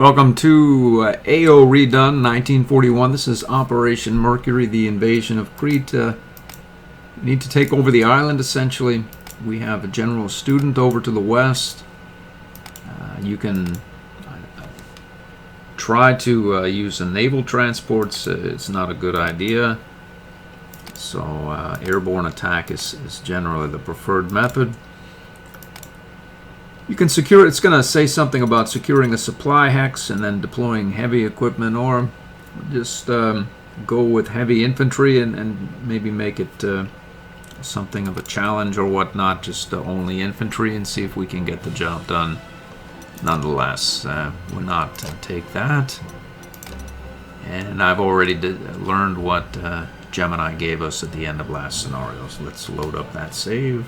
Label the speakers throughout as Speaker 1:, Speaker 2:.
Speaker 1: Welcome to AO Redone 1941. This is Operation Mercury, the invasion of Crete. We need to take over the island, essentially. We have a general student over to the west. You can try to use the naval transports. It's not a good idea. So airborne attack is generally the preferred method. You can secure, it's going to say something about securing a supply hex and then deploying heavy equipment, or just go with heavy infantry and maybe make it something of a challenge or whatnot, just only infantry, and see if we can get the job done. Nonetheless, we'll not take that. And I've already learned what Gemini gave us at the end of last scenario, so let's load up that save.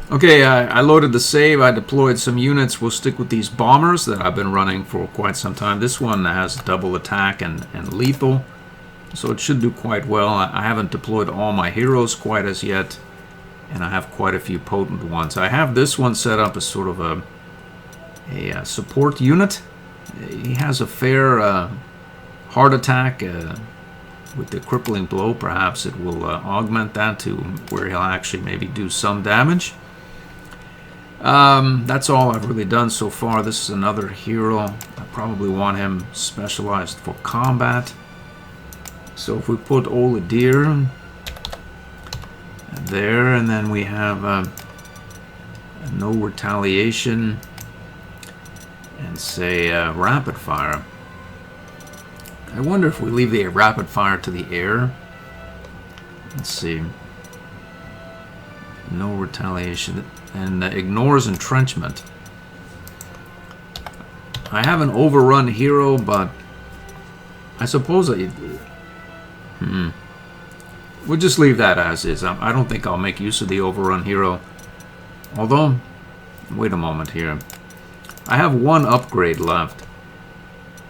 Speaker 1: Okay, I loaded the save. I deployed some units. We'll stick with these bombers that I've been running for quite some time. This one has double attack and lethal, so it should do quite well. I haven't deployed all my heroes quite as yet, and I have quite a few potent ones. I have this one set up as sort of a support unit. He has a fair heart attack with the crippling blow. Perhaps it will augment that to where he'll actually maybe do some damage. That's all I've really done so far. This is another hero. I probably want him specialized for combat. So if we put Oladir there, and then we have no retaliation, and say rapid fire. I wonder if we leave the rapid fire to the air. Let's see. No retaliation. And ignores entrenchment. I have an overrun hero, but I suppose we'll just leave that as is. I don't think I'll make use of the overrun hero. Although, wait a moment here. I have one upgrade left.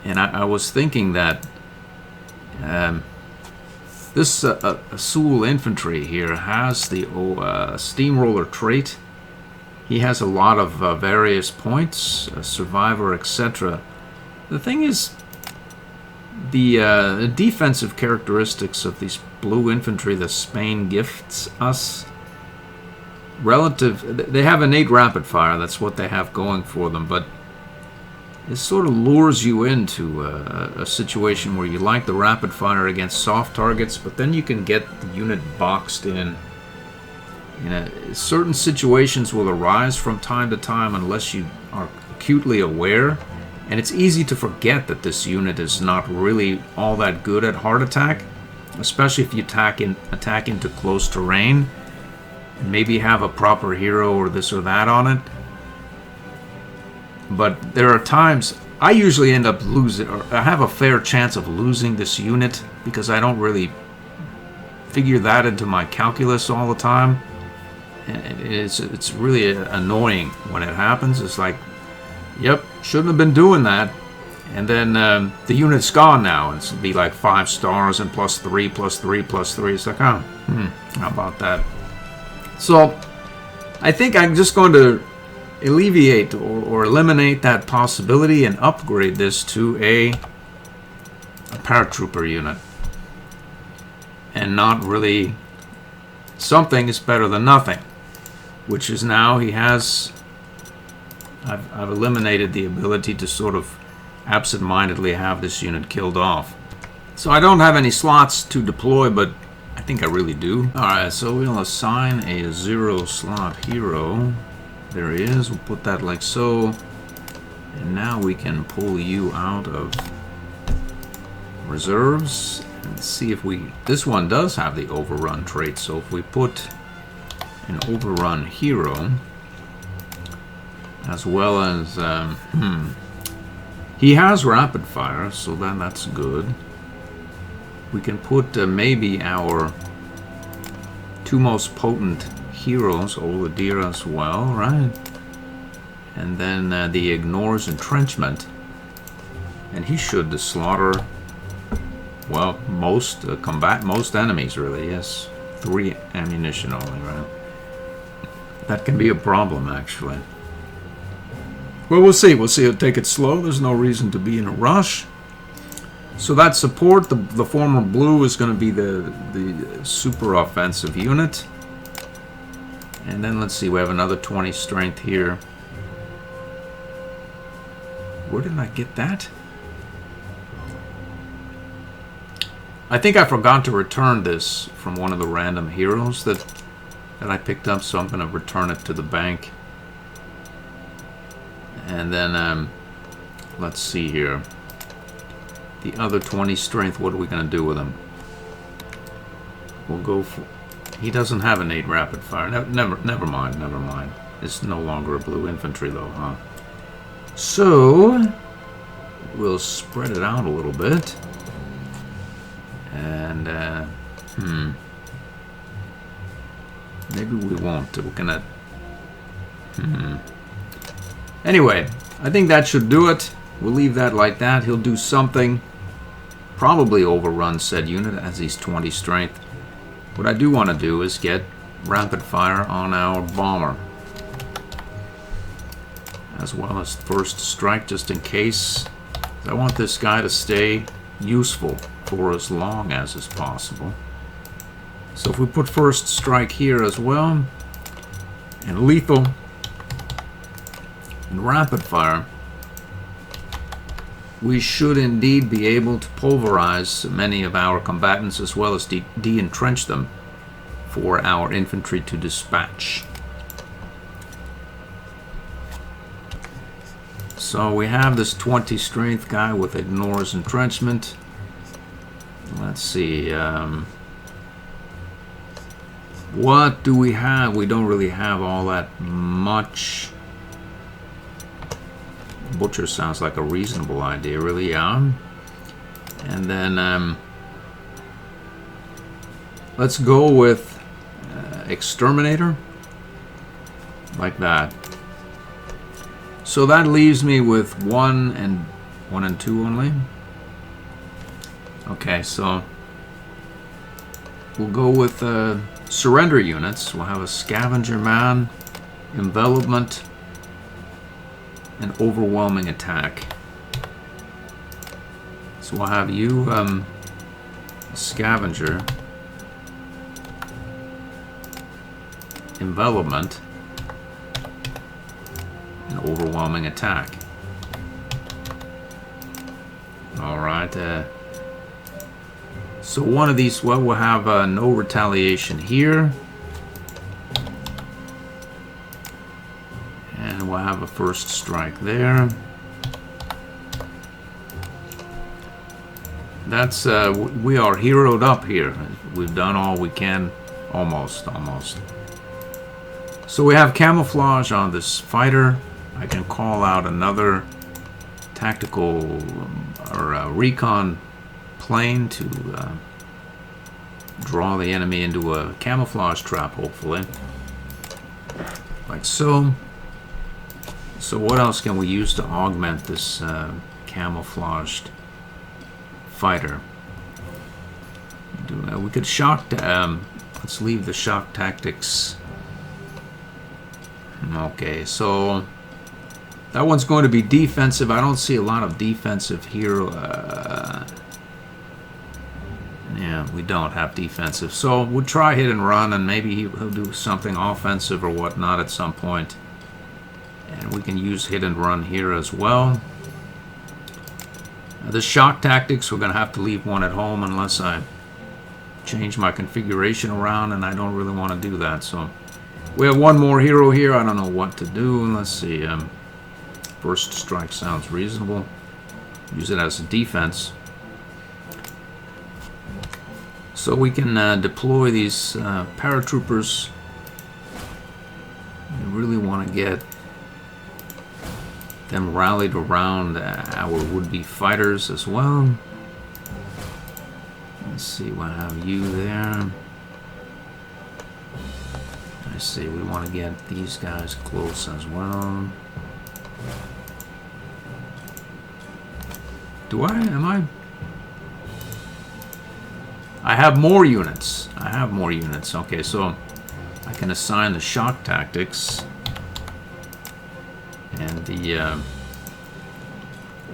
Speaker 1: And I was thinking that this Sul infantry here has the steamroller trait. He has a lot of various points, survivor, etc. The thing is, the defensive characteristics of these blue infantry that Spain gifts us, they have innate rapid fire, that's what they have going for them, but it sort of lures you into a situation where you like the rapid fire against soft targets, but then you can get the unit boxed in. Certain situations will arise from time to time unless you are acutely aware, and it's easy to forget that this unit is not really all that good at heart attack, especially if you attack into close terrain and maybe have a proper hero or this or that on it. But there are times I usually end up losing, or I have a fair chance of losing this unit because I don't really figure that into my calculus all the time. It's really annoying when it happens. It's like, yep, shouldn't have been doing that. And then the unit's gone now. It's be like 5 stars and +3, +3, +3. It's like, oh, how about that? So I think I'm just going to alleviate or eliminate that possibility and upgrade this to a paratrooper unit. And not really, something is better than nothing. Which is now he has, I've eliminated the ability to sort of absent-mindedly have this unit killed off. So I don't have any slots to deploy, but I think I really do. Alright, so we'll assign a 0-slot hero. There he is. We'll put that like so. And now we can pull you out of reserves and see if this one does have the overrun trait. So if we put an overrun hero, as well as he has rapid fire, so then that's good. We can put maybe our 2 most potent heroes, Oladir as well, right? And then the ignores entrenchment, and he should slaughter, well, most enemies really. Yes, 3 ammunition only, right? That can be a problem, actually. Well, we'll see. We'll see. It'll take it slow. There's no reason to be in a rush. So that support, the former blue, is going to be the super offensive unit. And then let's see, we have another 20 strength here. Where did I get that? I think I forgot to return this from one of the random heroes that I picked up, so I'm going to return it to the bank. And then, let's see here. The other 20 strength, what are we going to do with him? We'll go for... He doesn't have an 8 rapid fire. Never mind. It's no longer a blue infantry, though, huh? So, we'll spread it out a little bit. And, maybe we won't. We're gonna... Anyway, I think that should do it. We'll leave that like that. He'll do something. Probably overrun said unit as he's 20 strength. What I do want to do is get rapid fire on our bomber. As well as first strike, just in case. I want this guy to stay useful for as long as is possible. So if we put first strike here as well, and lethal, and rapid fire, we should indeed be able to pulverize many of our combatants as well as de-entrench them for our infantry to dispatch. So we have this 20 strength guy with ignores entrenchment. Let's see. What do we have? We don't really have all that much. Butcher sounds like a reasonable idea, really, yeah. And then let's go with Exterminator, like that. So that leaves me with 1 and 2 only. Okay, so we'll go with surrender units. We'll have a scavenger man, envelopment, an overwhelming attack. So we'll have you scavenger, envelopment, an overwhelming attack. Alright, so one of these, well, we'll have no retaliation here. And we'll have a first strike there. That's, we are heroed up here. We've done all we can, almost. So we have camouflage on this fighter. I can call out another tactical or recon plane to draw the enemy into a camouflage trap, hopefully. Like so. So what else can we use to augment this camouflaged fighter? We could shock... let's leave the shock tactics. Okay, so that one's going to be defensive. I don't see a lot of defensive here. Yeah, we don't have defensive. So we'll try hit and run, and maybe he'll do something offensive or whatnot at some point. And we can use hit and run here as well. The shock tactics, we're going to have to leave one at home unless I change my configuration around, and I don't really want to do that. So we have one more hero here. I don't know what to do. Let's see. First strike sounds reasonable. Use it as a defense. So we can deploy these paratroopers. We really want to get them rallied around our would-be fighters as well. Let's see, we'll have you there. I see, we want to get these guys close as well. I have more units. Okay, so I can assign the shock tactics. And the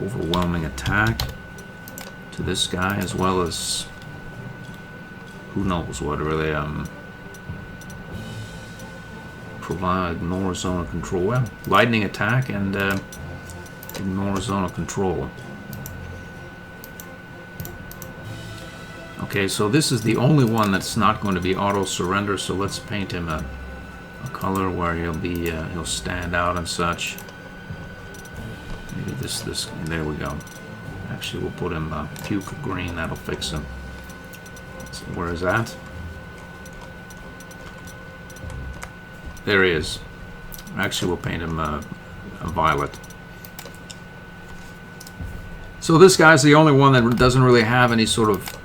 Speaker 1: overwhelming attack to this guy, as well as who knows what really. Provide ignore zone of control. Well, lightning attack and ignore zone of control. Okay, so this is the only one that's not going to be auto surrender. So let's paint him a color where he'll stand out and such. Maybe this. There we go. Actually, we'll put him puke green. That'll fix him. So where is that? There he is. Actually, we'll paint him a violet. So this guy's the only one that doesn't really have any sort of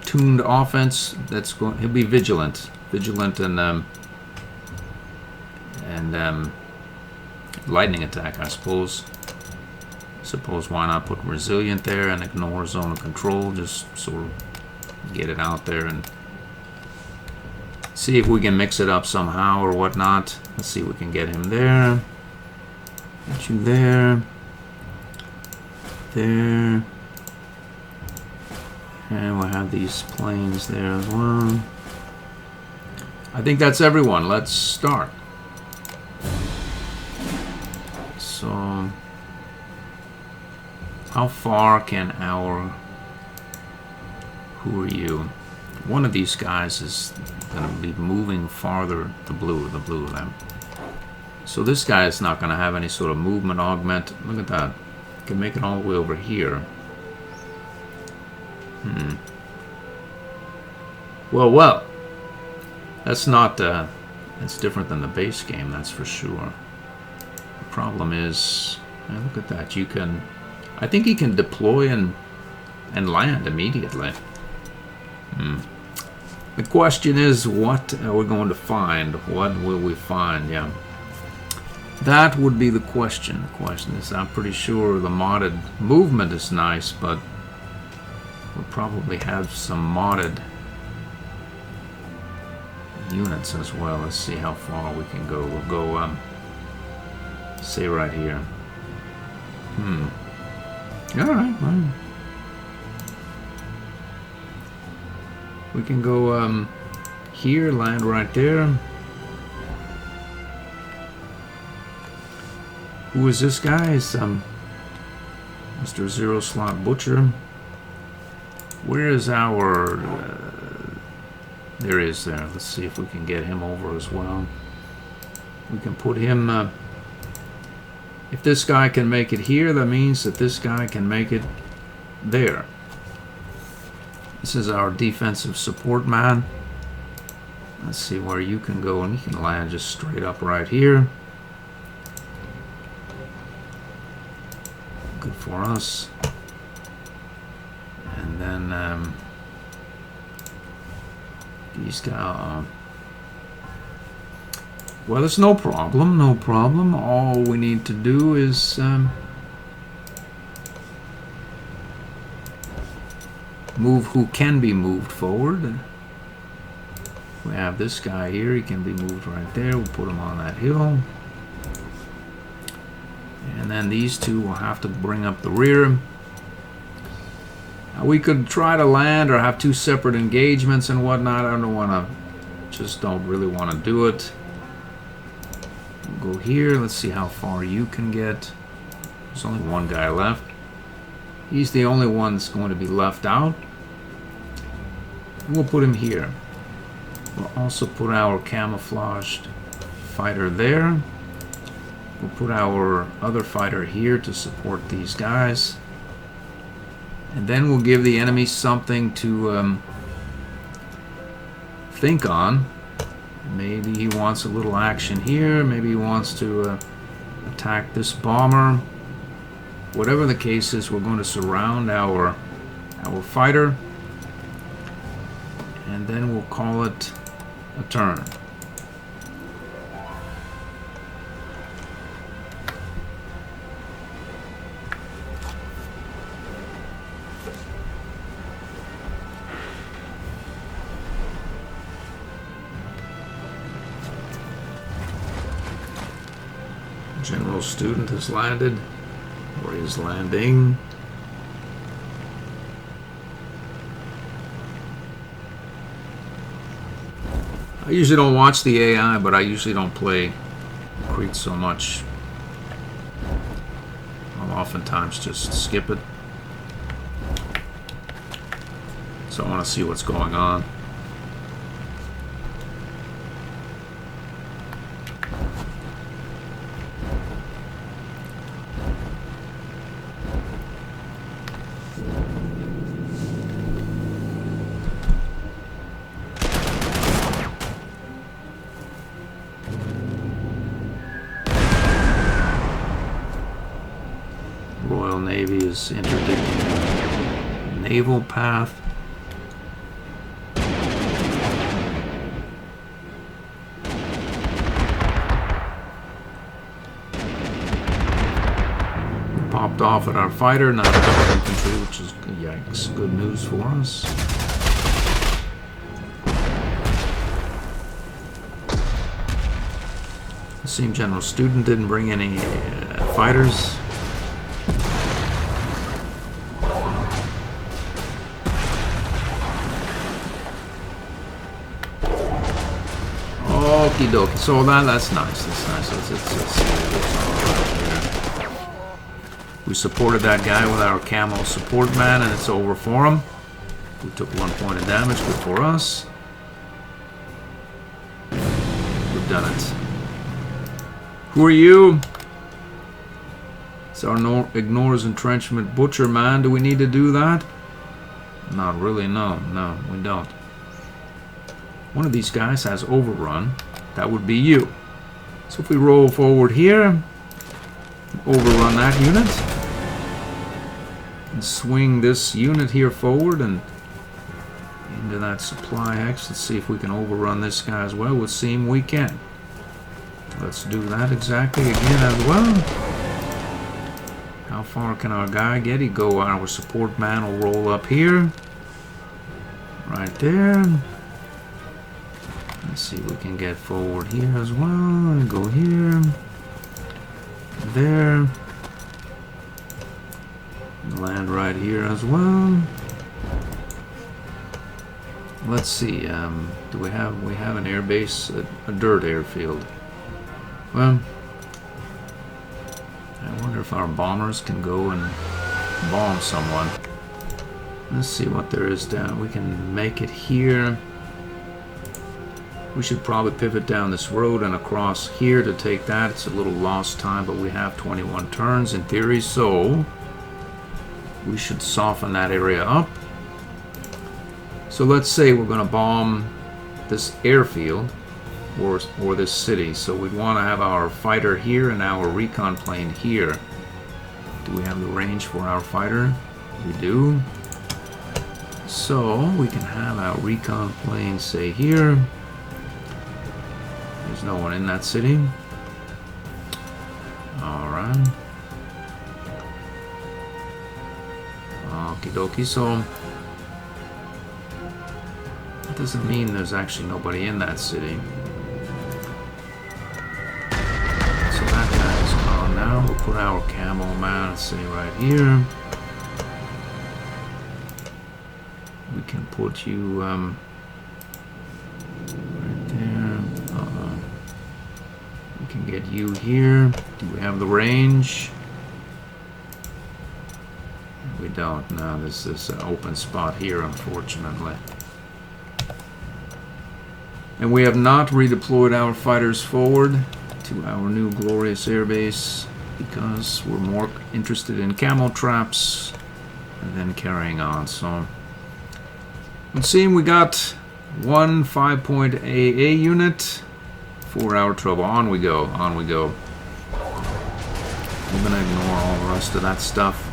Speaker 1: tuned offense. That's going. He'll be vigilant, and lightning attack, I suppose. Why not put resilient there and ignore zone of control? Just sort of get it out there and see if we can mix it up somehow or whatnot. Let's see if we can get him there. Get you there. There. And we'll have these planes there as well. I think that's everyone. Let's start. So, how far can our... Who are you? One of these guys is going to be moving farther. The blue of them. So this guy is not going to have any sort of movement augment. Look at that. Can make it all the way over here. Well. That's not. That's different than the base game. That's for sure. The problem is, look at that. You can. I think he can deploy and land immediately. The question is, what are we going to find? What will we find? Yeah. That would be the question. The question is, I'm pretty sure the modded movement is nice, but we'll probably have some modded units as well. Let's see how far we can go. We'll go, say right here. Alright, well. We can go here, land right there. Who is this guy? It's Mr. Zero Slot Butcher. Where is our... there he is there. Let's see if we can get him over as well. We can put him... if this guy can make it here, that means that this guy can make it there. This is our defensive support man. Let's see where you can go, and you can land just straight up right here. Good for us. And then these guys. Well, it's no problem. No problem. All we need to do is move who can be moved forward. We have this guy here. He can be moved right there. We'll put him on that hill. And then these two will have to bring up the rear. Now we could try to land or have two separate engagements and whatnot. I don't want to, just don't really want to do it. We'll go here. Let's see how far you can get. There's only one guy left. He's the only one that's going to be left out. We'll put him here. We'll also put our camouflaged fighter there. We'll put our other fighter here to support these guys. And then we'll give the enemy something to think on. Maybe he wants a little action here. Maybe he wants to attack this bomber. Whatever the case is, we're going to surround our fighter. And then we'll call it a turn. General student has landed, or is landing. I usually don't watch the AI, but I usually don't play Crete so much. I'll oftentimes just skip it. So I want to see what's going on. Royal Navy is interdicting naval path. Popped off at our fighter, not our infantry, which is, yikes, good news for us. It seemed General Student didn't bring any fighters. Okie dokie. So that's nice. That's nice. Let's see what's on right here. We supported that guy with our camo support man, and it's over for him. We took 1 point of damage. Good for us. We've done it. Who are you? It's our ignores entrenchment butcher man. Do we need to do that? Not really. No, we don't. One of these guys has overrun. That would be you. So if we roll forward here, overrun that unit, and swing this unit here forward and into that supply hex. Let's see if we can overrun this guy as well. It would seem we can. Let's do that exactly again as well. How far can our guy get? He go. Our support man will roll up here. Right there. Let's see if we can get forward here as well. And go here. There. And land right here as well. Let's see. Do we have an air base, a dirt airfield? Well, I wonder if our bombers can go and bomb someone. Let's see what there is down. We can make it here. We should probably pivot down this road and across here to take that. It's a little lost time, but we have 21 turns in theory, so we should soften that area up. So let's say we're going to bomb this airfield or this city. So we'd want to have our fighter here and our recon plane here. Do we have the range for our fighter? We do. So we can have our recon plane, say, here. There's no one in that city. Alright. Okie dokie. So that doesn't mean there's actually nobody in that city. So that guy is gone now. We'll put our camo man, say, right here. We can put you right there. We can get you here. Do we have the range? We don't. No, this is an open spot here, unfortunately. And we have not redeployed our fighters forward to our new glorious airbase because we're more interested in camo traps than carrying on. So it seems we got one 5-point AA unit for our trouble. On we go, on we go. I'm gonna ignore all the rest of that stuff.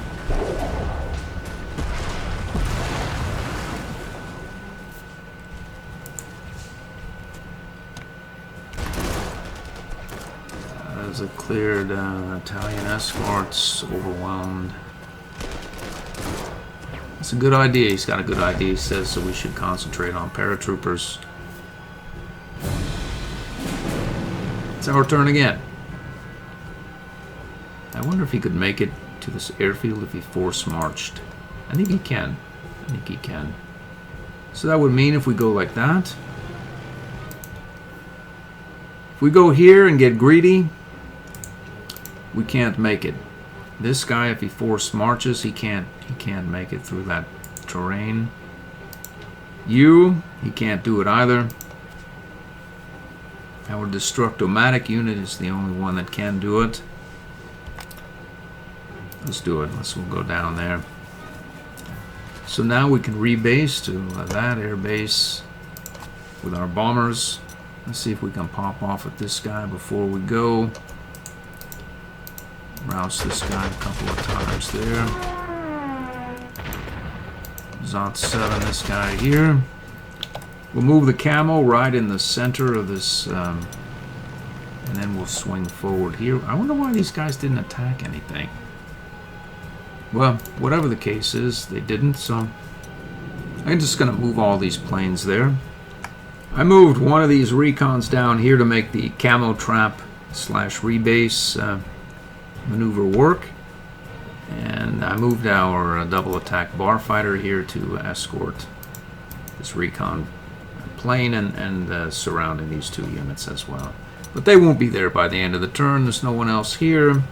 Speaker 1: As it cleared Italian escorts, overwhelmed. It's a good idea. He's got a good idea, he says, so we should concentrate on paratroopers. It's our turn again. I wonder if he could make it to this airfield if he force marched. I think he can. I think he can. So that would mean if we go like that, if we go here and get greedy, we can't make it. This guy, if he force marches, he can't make it through that terrain. He can't do it either. Our Destructomatic unit is the only one that can do it. Let's do it. We'll go down there. So now we can rebase to that air base with our bombers. Let's see if we can pop off at this guy before we go. Rouse this guy a couple of times there. Zot 7, this guy here. We'll move the camo right in the center of this, and then we'll swing forward here. I wonder why these guys didn't attack anything. Well, whatever the case is, they didn't, so I'm just going to move all these planes there. I moved one of these recons down here to make the camo trap / rebase maneuver work. And I moved our double attack bar fighter here to escort this recon plane and surrounding these two units as well. But they won't be there by the end of the turn. There's no one else here.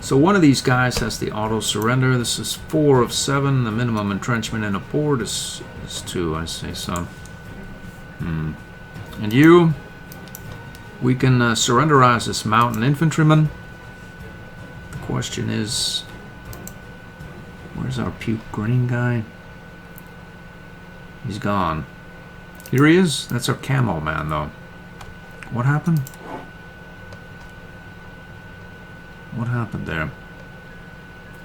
Speaker 1: So one of these guys has the auto surrender. This is 4 of 7. The minimum entrenchment in a port is 2, I see. So, and you, we can surrenderize this mountain infantryman. The question is, where's our puke green guy? He's gone. Here he is. That's our camo man, though. What happened? What happened there?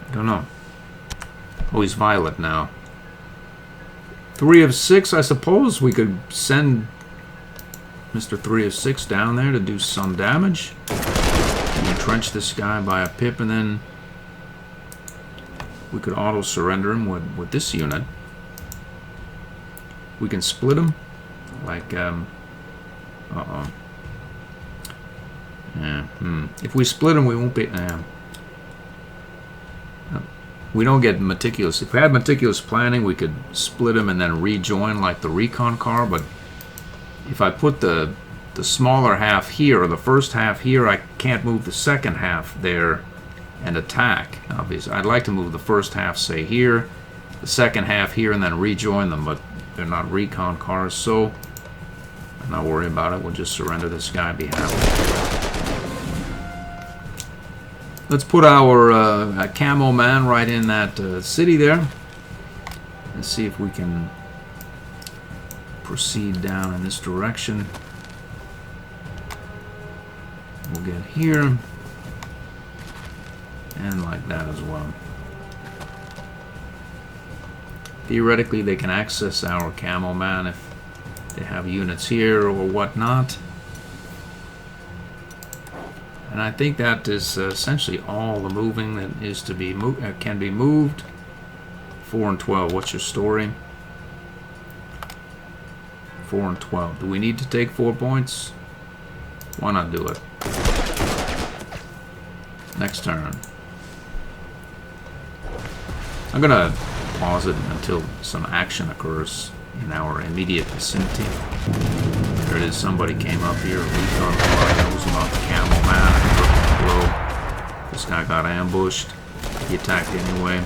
Speaker 1: I don't know. Oh, he's violet now. 3 of 6, I suppose we could send Mr. 3 of 6 down there to do some damage. And entrench this guy by a pip, and then we could auto-surrender him with this unit. We can split him. Like, uh-oh. Yeah, If we split them, we won't be... we don't get meticulous. If we had meticulous planning, we could split them and then rejoin like the recon car, but if I put the smaller half here, or the first half here, I can't move the second half there and attack. Obviously, I'd like to move the first half, say, here, the second half here, and then rejoin them, but they're not recon cars, so I'm not worried about it. We'll just surrender this guy, be happy. Let's put our camo man right in that city there. Let's see if we can proceed down in this direction. We'll get here. And like that as well. Theoretically, they can access our camo man if they have units here or whatnot. And I think that is essentially all the moving that is to be can be moved. 4 and 12. What's your story? 4 and 12. Do we need to take 4 points? Why not do it? Next turn. I'm gonna pause it until some action occurs in our immediate vicinity. There it is. Somebody came up here. Recon car knows about the camo man. This guy got ambushed. He attacked anyway.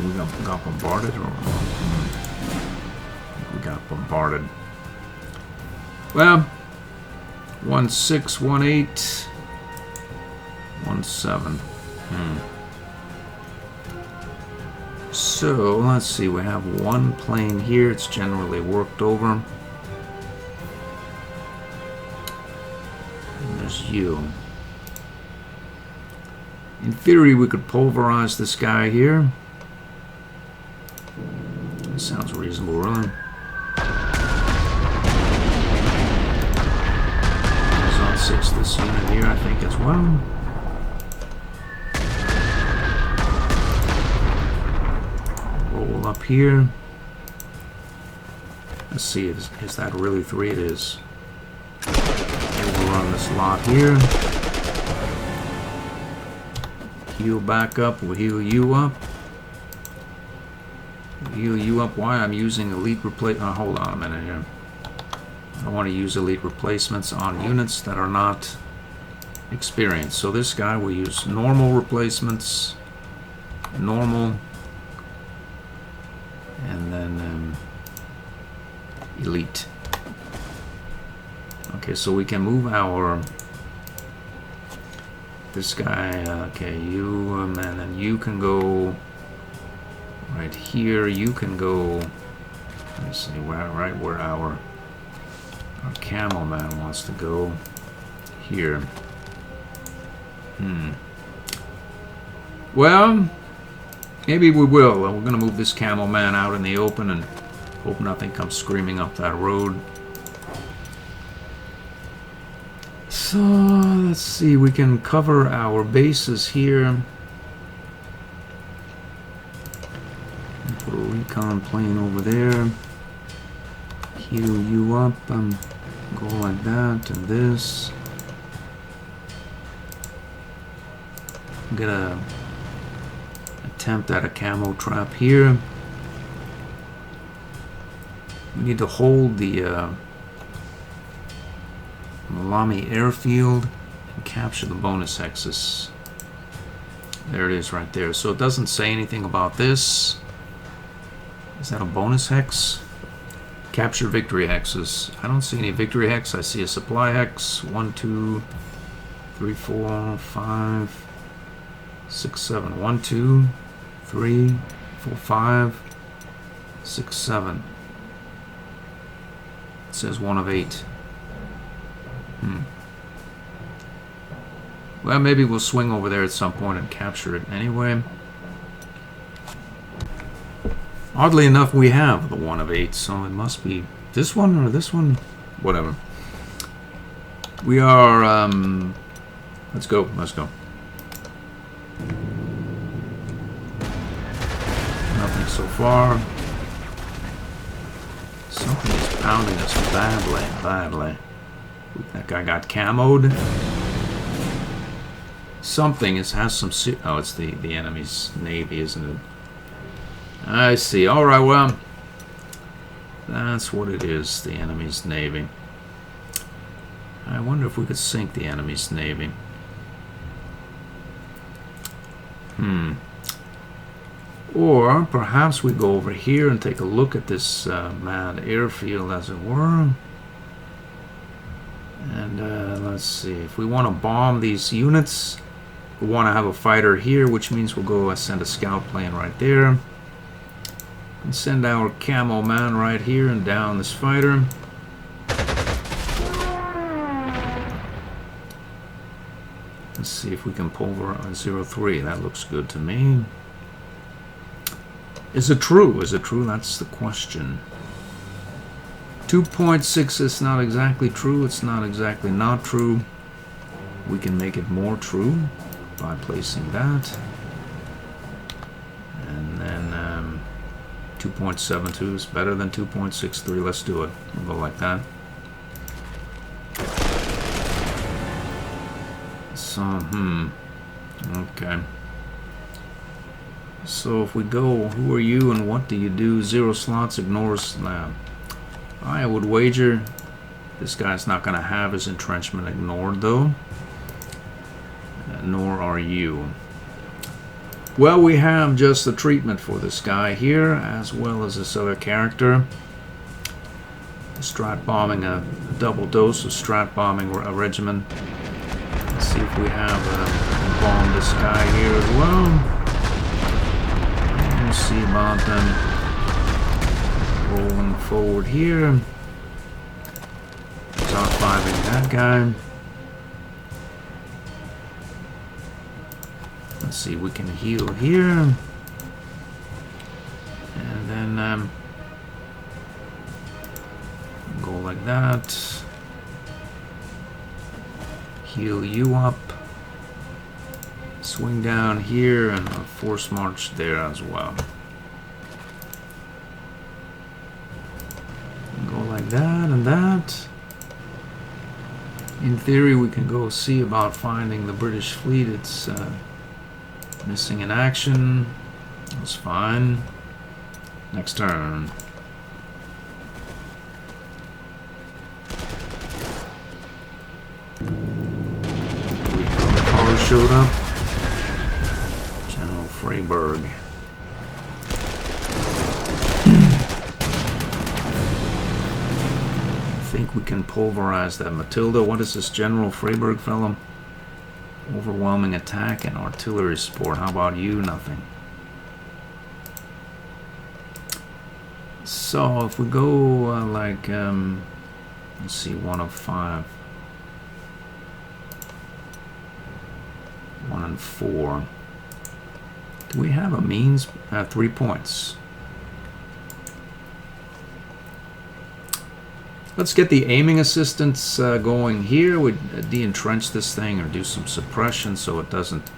Speaker 1: We got bombarded, or we got bombarded. Well, 1-6, 1-8, 1-7. So let's see. We have one plane here. It's generally worked over. You. In theory, we could pulverize this guy here. That sounds reasonable, really. There's on 6 this unit here, I think, as well. Roll up here. Let's see, is that really 3? It is. run this lot here. Heal back up, we'll heal you up. We'll heal you up. Why I'm using elite replacement. Hold on a minute here. I don't want to use elite replacements on units that are not experienced. So this guy will use normal replacements, normal, and then elite. Okay, so we can move our this guy. Okay, you and then you can go right here. You can go. Let me see right where our camel man wants to go here. Well, maybe we will. We're going to move this camel man out in the open and hope nothing comes screaming up that road. So, let's see. We can cover our bases here. Put a recon plane over there. Heal you up. Go like that and this. I'm gonna attempt at a camo trap here. We need to hold the Malami airfield and capture the bonus hexes. There it is right there. So it doesn't say anything about this. Is that a bonus hex? Capture victory hexes. I don't see any victory hex. I see a supply hex. 1, 2, 3, 4, 5, 6, 7. 1, 2, 3, 4, 5, 6, 7. It says 1 of 8. Well, maybe we'll swing over there at some point and capture it anyway. Oddly enough, we have the 1 of 8, so it must be this one or this one. Whatever. We are, let's go, let's go. Nothing so far. Something is pounding us badly. That guy got camoed. Something has some... Oh, it's the enemy's navy, isn't it? I see. Alright, well, that's what it is, the enemy's navy. I wonder if we could sink the enemy's navy. Or perhaps we go over here and take a look at this mad airfield, as it were. And let's see, if we want to bomb these units, we want to have a fighter here, which means we'll go send a scout plane right there. And send our camo man right here and down this fighter. Let's see if we can pulverize 03. That looks good to me. Is it true? Is it true? That's the question. 2.6 is not exactly true. It's not exactly not true. We can make it more true by placing that. And then 2.72 is better than 2.63. Let's do it. We'll go like that. So, okay. So if we go, who are you and what do you do? 0 slots, ignores that. I would wager this guy's not going to have his entrenchment ignored, though. Nor are you. Well, we have just the treatment for this guy here, as well as this other character. Strat bombing, a double dose of strat bombing a regiment. Let's see if we have bomb this guy here as well. We'll see about them rolling forward here. Top 5ing that guy. Let's see, we can heal here. And then go like that. Heal you up. Swing down here and a force march there as well. Go like that and that. In theory, we can go see about finding the British fleet. It's missing in action. That's fine. Next turn. Power showed up. General Freiburg. I think we can pulverize that Matilda. What is this General Freiburg fellow? Overwhelming attack and artillery support. How about you? Nothing. So if we go like, let's see, 1 of 5. 1 and 4. Do we have a means? 3 points. Let's get the aiming assistance going here. We de-entrench this thing or do some suppression so it doesn't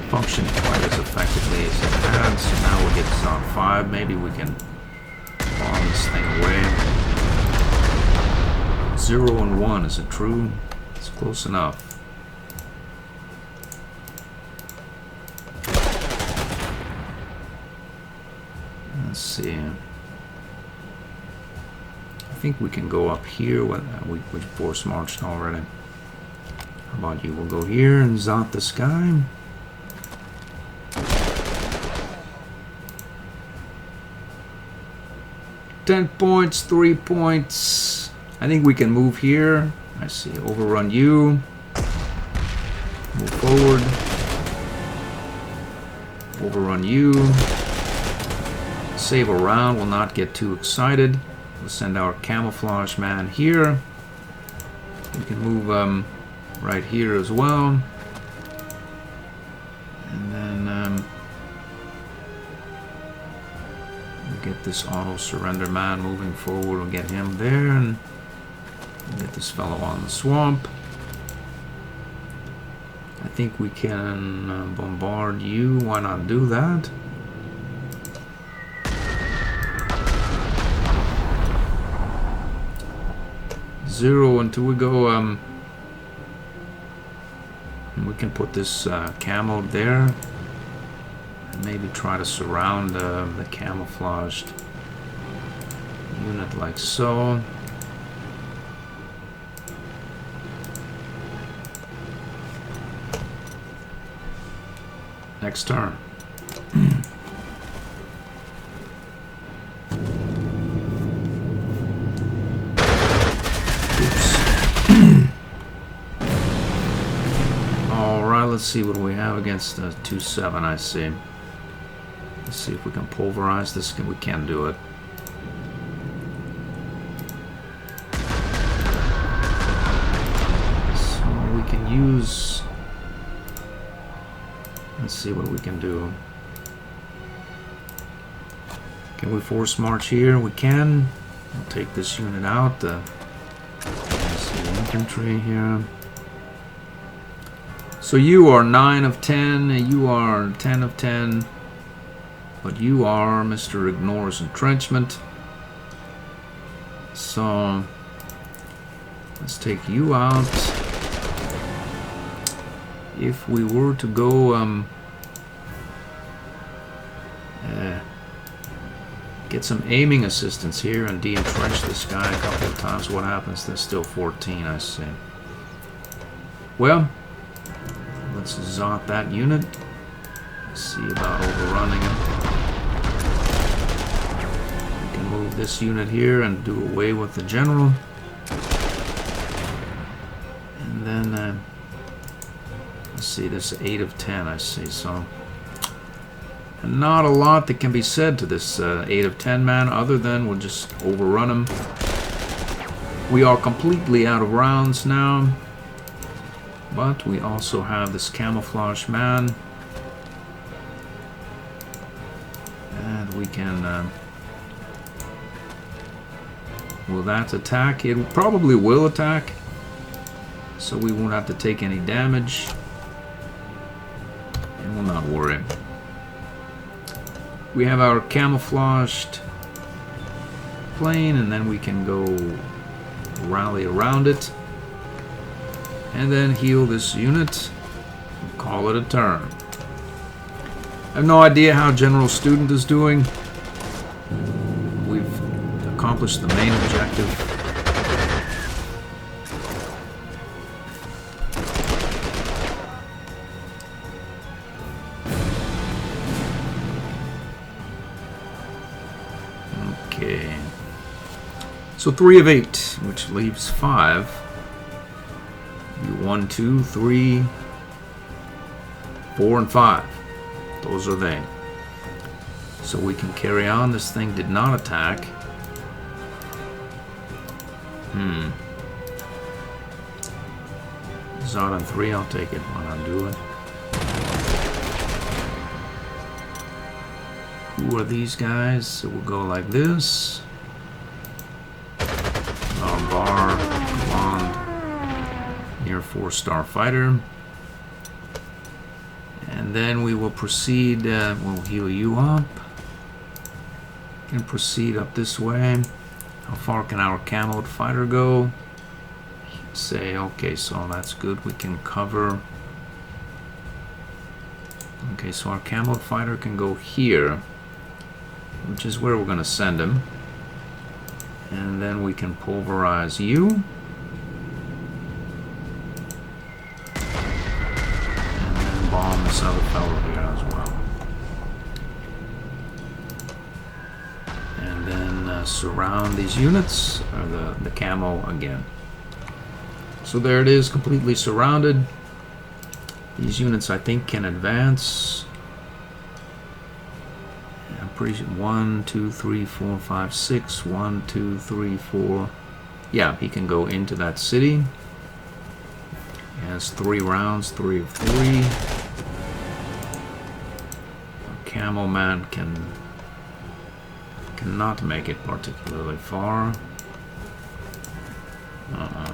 Speaker 1: function quite as effectively as it had. So now we get zone 5. Maybe we can bomb this thing away. 0 and 1, is it true? It's close enough. Let's see. I think we can go up here when we force marched already. How about you? We'll go here and zot the sky. $10 points, 3 points. I think we can move here. I see. Overrun you. Move forward. Overrun you. Save a round. We'll not get too excited. We'll send our camouflage man here. We can move right here as well. And then we'll get this auto surrender man moving forward. We'll get him there and we'll get this fellow on the swamp. I think we can bombard you. Why not do that? Zero until we go, and we can put this camo there and maybe try to surround the camouflaged unit like so. Next turn. Let's see what we have against 2-7. I see. Let's see if we can pulverize this. We can do it. So we can use. Let's see what we can do. Can we force march here? We can. We'll take this unit out. Let's see the infantry here. So you are 9 of 10, you are 10 of 10, but you are Mr. Ignores Entrenchment. So let's take you out. If we were to go get some aiming assistance here and de-entrench this guy a couple of times, what happens? There's still 14, I see. Well, let's zot that unit. See about overrunning it. We can move this unit here and do away with the general. And then, let's see, this 8 of 10, I see. So, and not a lot that can be said to this 8 of 10 man other than we'll just overrun him. We are completely out of rounds now. But we also have this camouflage man. And we can... will that attack? It probably will attack. So we won't have to take any damage. And we'll not worry. We have our camouflaged plane, and then we can go rally around it. And then heal this unit. Call it a turn. I have no idea how General Student is doing. We've accomplished the main objective. Okay. So 3 of 8, which leaves 5. 1, 2, 3, 4, and 5. Those are they. So we can carry on. This thing did not attack. Zod on 3, I'll take it. Why not do it? Who are these guys? So we'll go like this. Bar, command, near 4-star fighter. And then we will proceed, we'll heal you up. Can proceed up this way. How far can our cameled fighter go? Say, okay, so that's good. We can cover. Okay, so our cameled fighter can go here, which is where we're going to send him. And then we can pulverize you. And then bomb this other fellow here as well. And then surround these units, or the camo again. So there it is, completely surrounded. These units, I think, can advance. 1, 2, 3, 4, 5, 6. 1, 2, 3, 4. Yeah, he can go into that city. He has 3 rounds, 3 of 3. A Camo Man cannot make it particularly far. How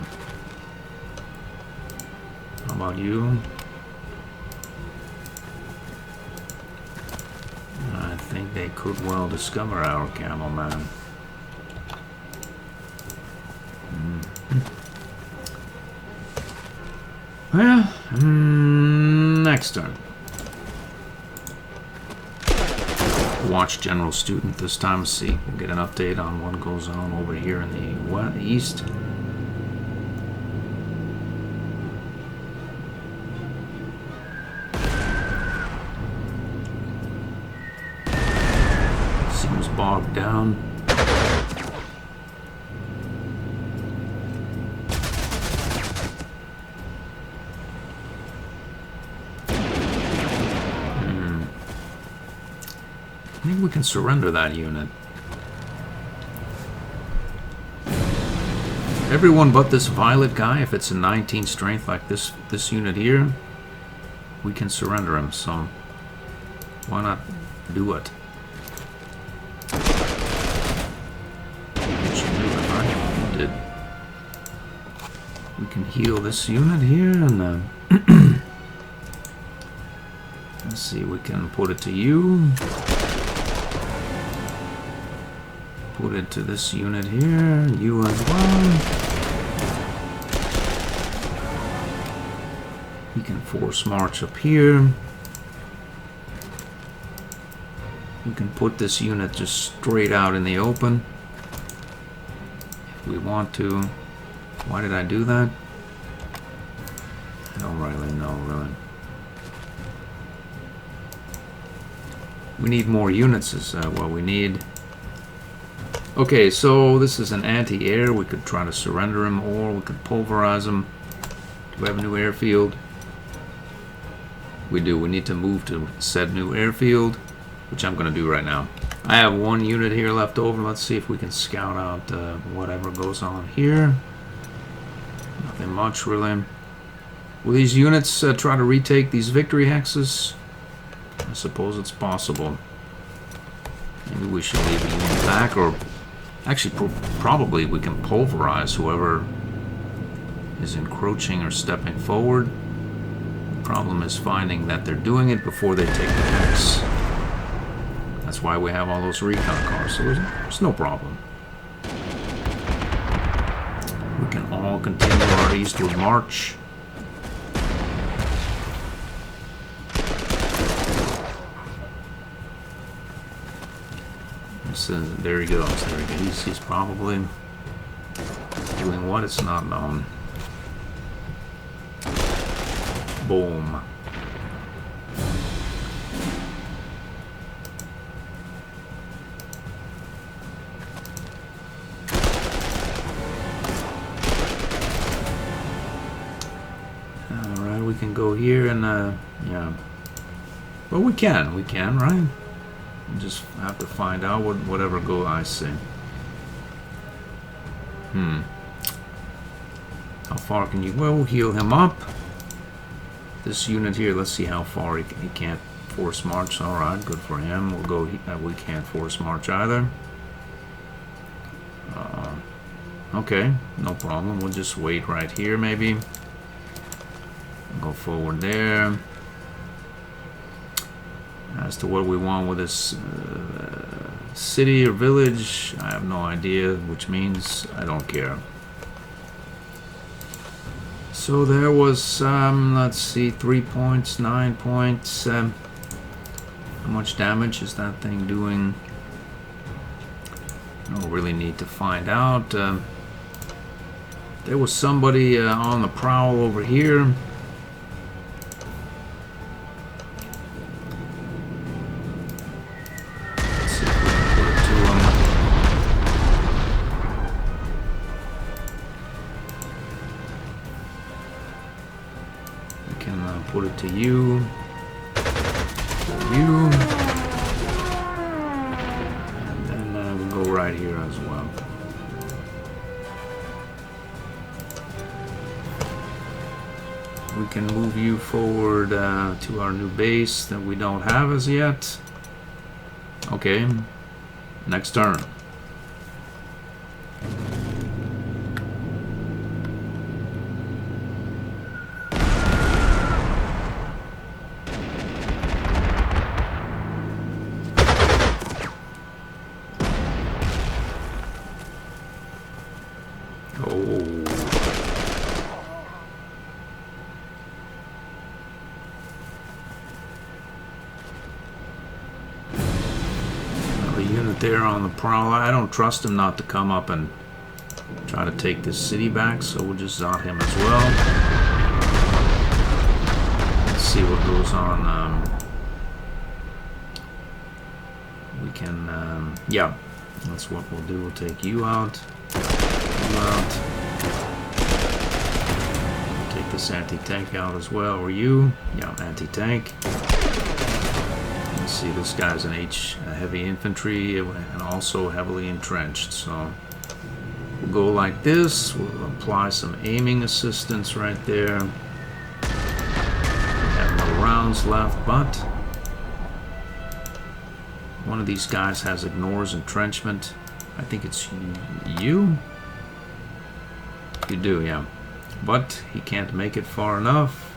Speaker 1: about you? I think they could well discover our Camo Man. Well, next turn. Watch General Student this time. See, we'll get an update on what goes on over here in the east. Seems bogged down. I think we can surrender that unit. Everyone but this violet guy, if it's a 19 strength like this unit here, we can surrender him, so why not do it? We did. We can heal this unit here, and let's see, we can put it to you. Put it to this unit here, you as well. You can force march up here. We can put this unit just straight out in the open if we want to. Why did I do that? I don't really know, really. We need more units is what we need. Okay, so this is an anti-air. We could try to surrender him, or we could pulverize him. Do we have a new airfield? We do. We need to move to said new airfield, which I'm going to do right now. I have 1 unit here left over. Let's see if we can scout out whatever goes on here. Nothing much, really. Will these units try to retake these victory hexes? I suppose it's possible. Maybe we should leave a unit back, or actually probably we can pulverize whoever is encroaching or stepping forward. The problem is finding that they're doing it before they take the hex. That's why we have all those recon cars, so there's no problem. We can all continue our eastward march. So there he goes. There he goes. He's probably doing what? It's not known. Boom. Alright, we can go here and yeah. Well, we can, right? We just have to find out whatever go I see. How far can you go? Heal him up. This unit here, let's see how far he can't force march. Alright, good for him. We'll go, we can't force march either. Okay, no problem. We'll just wait right here maybe. Go forward there. As to what we want with this city or village, I have no idea, which means I don't care. So there was, let's see, 3 points, 9 points. How much damage is that thing doing? I don't really need to find out. There was somebody on the prowl over here. Let's see if we can put it to him. We can put it to you. You. And then we'll go right here as well. We can move you forward to our new base that we don't have as yet. Okay, next turn. There on the prowl. I don't trust him not to come up and try to take this city back, so we'll just zot him as well. Let's see what goes on. We can, yeah, that's what we'll do. We'll take you out. You out. Take this anti-tank out as well. Or you? Yeah, anti-tank. See, this guy's an heavy infantry and also heavily entrenched, so we'll go like this. We'll apply some aiming assistance right there. We have no rounds left, but one of these guys has ignores entrenchment. I think it's you. You do, yeah, but he can't make it far enough.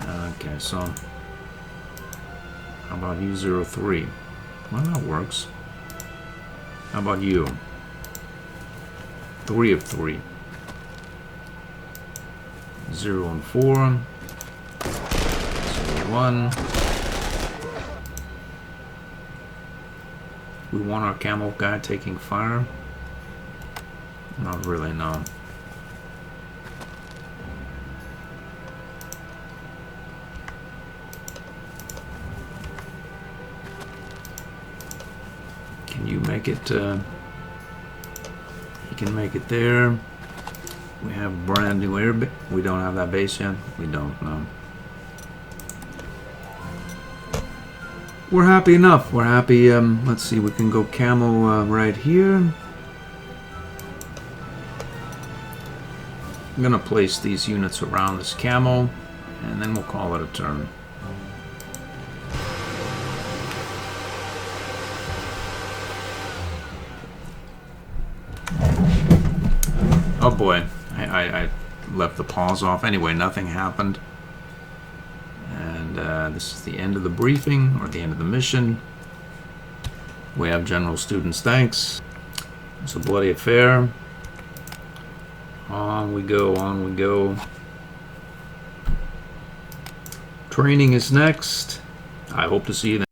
Speaker 1: Okay, so how about you, 03? Well, that works. How about you? 3 of 3. 0 and 4. 0, 1. We want our camel guy taking fire? Not really, no. You make it, he can make it there. We have a brand new air base. We don't have that base yet. We don't know. We're happy enough. We're happy. Let's see, we can go camel right here. I'm gonna place these units around this camel and then we'll call it a turn. Oh boy, I left the pause off. Anyway, nothing happened. And this is the end of the briefing, or the end of the mission. We have General Student's thanks. It's a bloody affair. On we go, on we go. Training is next. I hope to see you then.